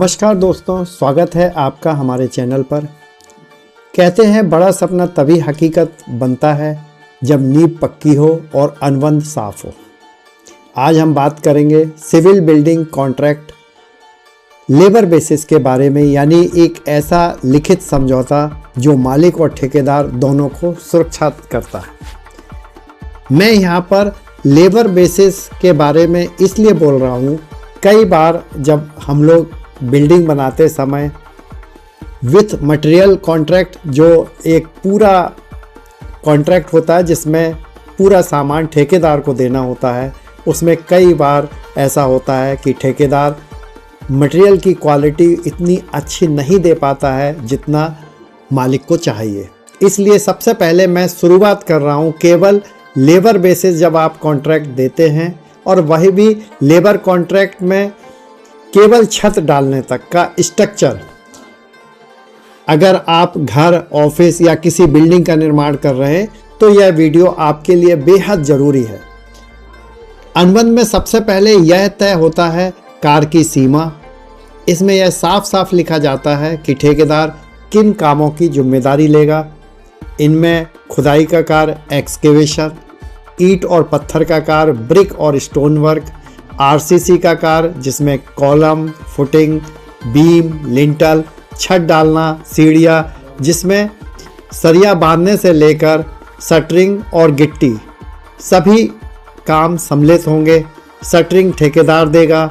नमस्कार दोस्तों, स्वागत है आपका हमारे चैनल पर। कहते हैं बड़ा सपना तभी हकीकत बनता है जब नींव पक्की हो और अनुबंध साफ हो। आज हम बात करेंगे civil building contract labour basis के बारे में, यानी एक ऐसा लिखित समझौता जो मालिक और ठेकेदार दोनों को सुरक्षित करता है। मैं यहाँ पर लेबर बेसिस के बारे में इसलिए बोल रहा हूँ, कई बार जब हम लोग बिल्डिंग बनाते समय विथ मटेरियल कॉन्ट्रैक्ट, जो एक पूरा कॉन्ट्रैक्ट होता है जिसमें पूरा सामान ठेकेदार को देना होता है, उसमें कई बार ऐसा होता है कि ठेकेदार मटेरियल की क्वालिटी इतनी अच्छी नहीं दे पाता है जितना मालिक को चाहिए। इसलिए सबसे पहले मैं शुरुआत कर रहा हूँ केवल लेबर बेसिस जब आप कॉन्ट्रैक्ट देते हैं, और वही भी लेबर कॉन्ट्रैक्ट में केवल छत डालने तक का स्ट्रक्चर। अगर आप घर, ऑफिस या किसी बिल्डिंग का निर्माण कर रहे हैं तो यह वीडियो आपके लिए बेहद ज़रूरी है। अनुबंध में सबसे पहले यह तय होता है कार्य की सीमा। इसमें यह साफ साफ लिखा जाता है कि ठेकेदार किन कामों की जिम्मेदारी लेगा। इनमें खुदाई का कार्य, एक्सकेवेशन, ईंट और पत्थर का कार्य, ब्रिक और स्टोन वर्क, आरसीसी का कार्य जिसमें कॉलम, फुटिंग, बीम, लिंटल, छत डालना, सीढ़ियाँ जिसमें सरिया बांधने से लेकर शटरिंग और गिट्टी सभी काम सम्मिलित होंगे। शटरिंग ठेकेदार देगा।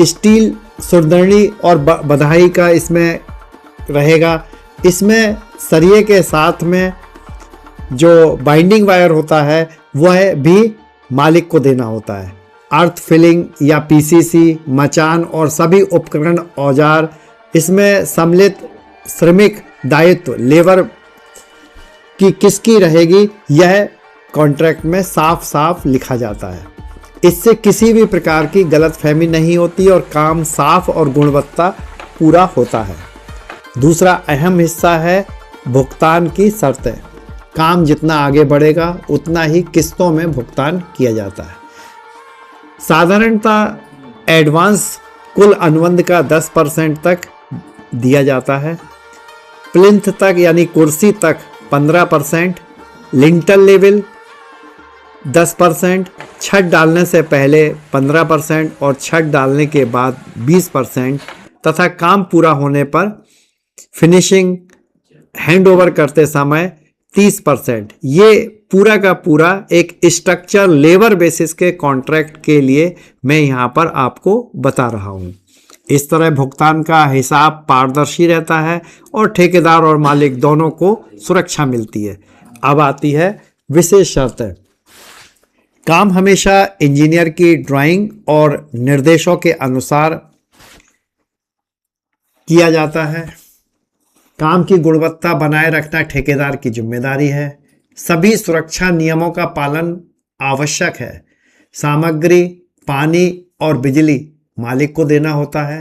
स्टील, सुरदरनी और बधाई का इसमें रहेगा। इसमें सरिये के साथ में जो बाइंडिंग वायर होता है वह भी मालिक को देना होता है। अर्थ फिलिंग या पीसीसी, मचान और सभी उपकरण, औजार, इसमें सम्मिलित श्रमिक दायित्व लेबर की किसकी रहेगी, यह कॉन्ट्रैक्ट में साफ साफ लिखा जाता है। इससे किसी भी प्रकार की गलतफहमी नहीं होती और काम साफ और गुणवत्ता पूरा होता है। दूसरा अहम हिस्सा है भुगतान की शर्तें। काम जितना आगे बढ़ेगा उतना ही किस्तों में भुगतान किया जाता है। साधारणतः एडवांस कुल अनुबंध का 10% तक दिया जाता है। प्लिंथ तक यानी कुर्सी तक 15%, लिंटल लेवल 10%, छत डालने से पहले 15% और छत डालने के बाद 20% तथा काम पूरा होने पर फिनिशिंग हैंडओवर करते समय 30%। ये पूरा का पूरा एक स्ट्रक्चर लेबर बेसिस के कॉन्ट्रैक्ट के लिए मैं यहाँ पर आपको बता रहा हूँ। इस तरह भुगतान का हिसाब पारदर्शी रहता है और ठेकेदार और मालिक दोनों को सुरक्षा मिलती है। अब आती है विशेष शर्तें। काम हमेशा इंजीनियर की ड्राइंग और निर्देशों के अनुसार किया जाता है। काम की गुणवत्ता बनाए रखना ठेकेदार की जिम्मेदारी है। सभी सुरक्षा नियमों का पालन आवश्यक है। सामग्री, पानी और बिजली मालिक को देना होता है,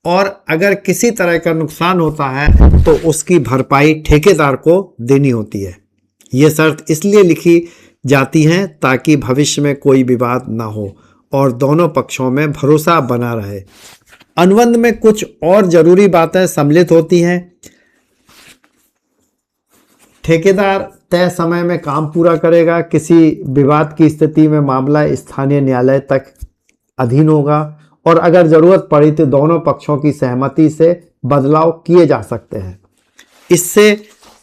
और अगर किसी तरह का नुकसान होता है तो उसकी भरपाई ठेकेदार को देनी होती है। ये शर्त इसलिए लिखी जाती हैं ताकि भविष्य में कोई विवाद ना हो और दोनों पक्षों में भरोसा बना रहे। अनुबंध में कुछ और जरूरी बातें सम्मिलित होती हैं। ठेकेदार तय समय में काम पूरा करेगा। किसी विवाद की स्थिति में मामला स्थानीय न्यायालय तक अधीन होगा, और अगर जरूरत पड़ी तो दोनों पक्षों की सहमति से बदलाव किए जा सकते हैं। इससे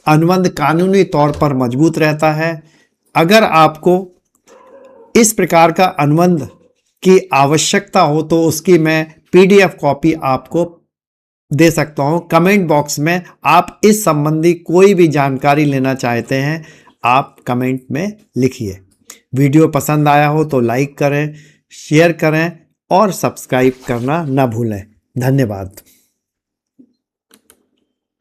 अनुबंध कानूनी तौर पर मजबूत रहता है। अगर आपको इस प्रकार का अनुबंध की आवश्यकता हो तो उसकी मैं PDF कॉपी आपको दे सकता हूं। कमेंट बॉक्स में आप इस संबंधी कोई भी जानकारी लेना चाहते हैं, आप कमेंट में लिखिए। वीडियो पसंद आया हो तो लाइक करें, शेयर करें और सब्सक्राइब करना न भूलें। धन्यवाद।